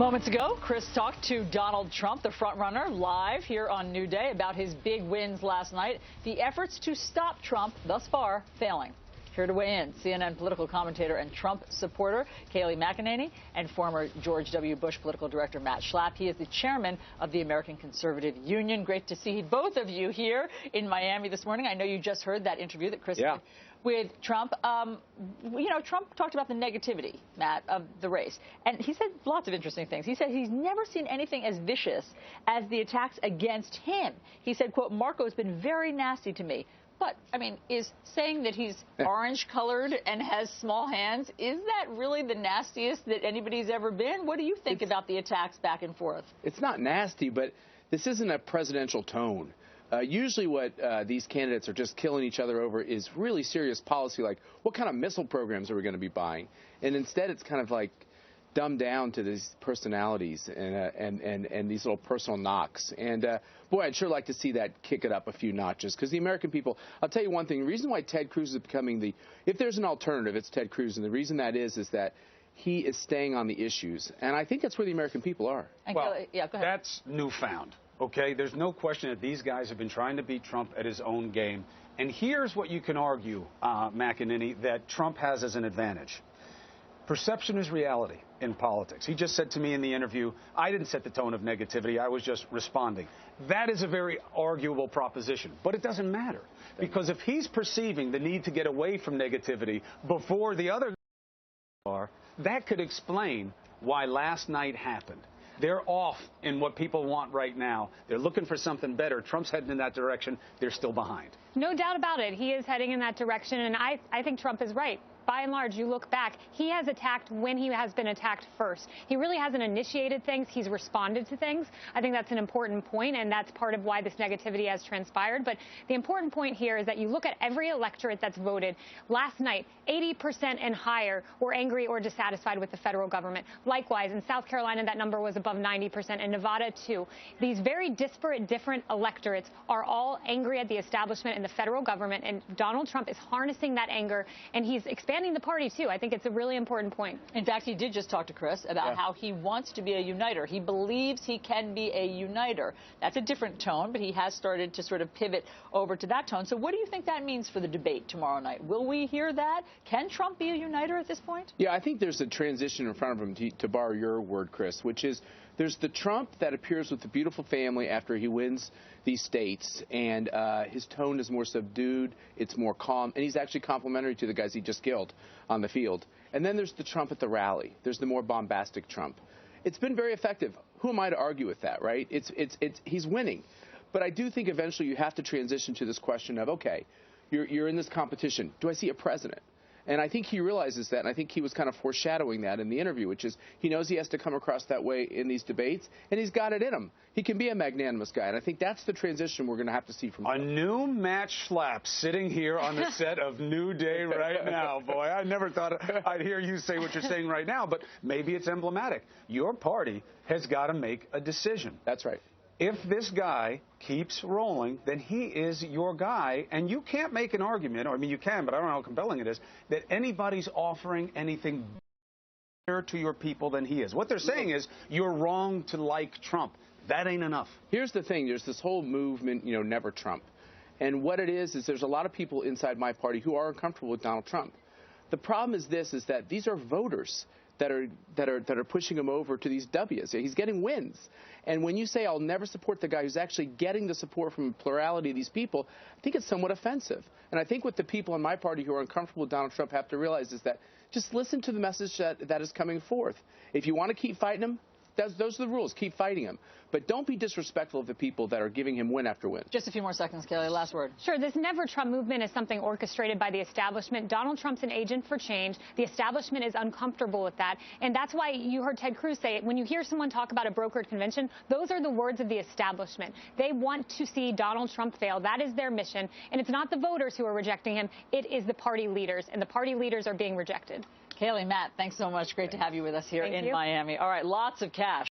Moments ago, Chris talked to Donald Trump, the frontrunner, live here on New Day about his big wins last night. The efforts to stop Trump, thus far, failing. Here to weigh in, CNN political commentator and Trump supporter Kayleigh McEnany and former George W. Bush political director Matt Schlapp. He is the chairman of the American Conservative Union. Great to see both of you here in Miami this morning. I know you just heard that interview that Chris did with Trump. Trump talked about the negativity, Matt, of the race. And he said lots of interesting things. He said he's never seen anything as vicious as the attacks against him. He said, quote, "Marco's been very nasty to me." But, I mean, is saying that he's orange-colored and has small hands, is that really the nastiest that anybody's ever been? What do you think about the attacks back and forth? It's not nasty, but this isn't a presidential tone. Usually what these candidates are just killing each other over is really serious policy, like what kind of missile programs are we going to be buying? And instead it's kind of like dumbed down to these personalities and these little personal knocks. And, boy, I'd sure like to see that kick it up a few notches, because the American people, I'll tell you one thing, the reason why Ted Cruz is becoming if there's an alternative, it's Ted Cruz, and the reason that is that he is staying on the issues. And I think that's where the American people are. Well, yeah, go ahead. That's newfound, okay? There's no question that these guys have been trying to beat Trump at his own game. And here's what you can argue, McEnany, that Trump has as an advantage. Perception is reality in politics. He just said to me in the interview, I didn't set the tone of negativity, I was just responding. That is a very arguable proposition, but it doesn't matter. Because if he's perceiving the need to get away from negativity before the other are, that could explain why last night happened. They're off in what people want right now. They're looking for something better. Trump's heading in that direction. They're still behind. No doubt about it. He is heading in that direction, and I think Trump is right. By and large, you look back, he has attacked when he has been attacked first. He really hasn't initiated things. He's responded to things. I think that's an important point, and that's part of why this negativity has transpired. But the important point here is that you look at every electorate that's voted. Last night, 80% and higher were angry or dissatisfied with the federal government. Likewise, in South Carolina, that number was above 90%, and Nevada, too. These very disparate, different electorates are all angry at the establishment and the federal government, and Donald Trump is harnessing that anger, and he's expanding the party, too. I think it's a really important point. In fact, he did just talk to Chris about how he wants to be a uniter. He believes he can be a uniter. That's a different tone, but he has started to sort of pivot over to that tone. So what do you think that means for the debate tomorrow night? Will we hear that? Can Trump be a uniter at this point? Yeah, I think there's a transition in front of him, to borrow your word, Chris, which is there's the Trump that appears with the beautiful family after he wins these states, and his tone is more subdued, it's more calm, and he's actually complimentary to the guys he just killed on the field. And then there's the Trump at the rally. There's the more bombastic Trump. It's been very effective. Who am I to argue with that, right? He's winning. But I do think eventually you have to transition to this question of, okay, you're in this competition. Do I see a president? And I think he realizes that, and I think he was kind of foreshadowing that in the interview, which is he knows he has to come across that way in these debates, and he's got it in him. He can be a magnanimous guy, and I think that's the transition we're going to have to see from him. A new Matt Schlapp sitting here on the set of New Day right now. Boy, I never thought I'd hear you say what you're saying right now, but maybe it's emblematic. Your party has got to make a decision. That's right. If this guy keeps rolling, then he is your guy, and you can't make an argument, or I mean you can, but I don't know how compelling it is, that anybody's offering anything better to your people than he is. What they're saying is you're wrong to like Trump. That ain't enough. Here's the thing. There's this whole movement, never Trump. And what it is there's a lot of people inside my party who are uncomfortable with Donald Trump. The problem is that these are voters that are pushing him over to these W's. He's getting wins. And when you say I'll never support the guy who's actually getting the support from a plurality of these people, I think it's somewhat offensive. And I think what the people in my party who are uncomfortable with Donald Trump have to realize is that just listen to the message that is coming forth. If you want to keep fighting him, those are the rules. Keep fighting him. But don't be disrespectful of the people that are giving him win after win. Just a few more seconds, Kayleigh. Last word. Sure. This Never Trump movement is something orchestrated by the establishment. Donald Trump's an agent for change. The establishment is uncomfortable with that. And that's why you heard Ted Cruz say it. When you hear someone talk about a brokered convention, those are the words of the establishment. They want to see Donald Trump fail. That is their mission. And it's not the voters who are rejecting him. It is the party leaders. And the party leaders are being rejected. Kayleigh, Matt, thanks so much. Great to have you with us here in Miami. All right, lots of cash.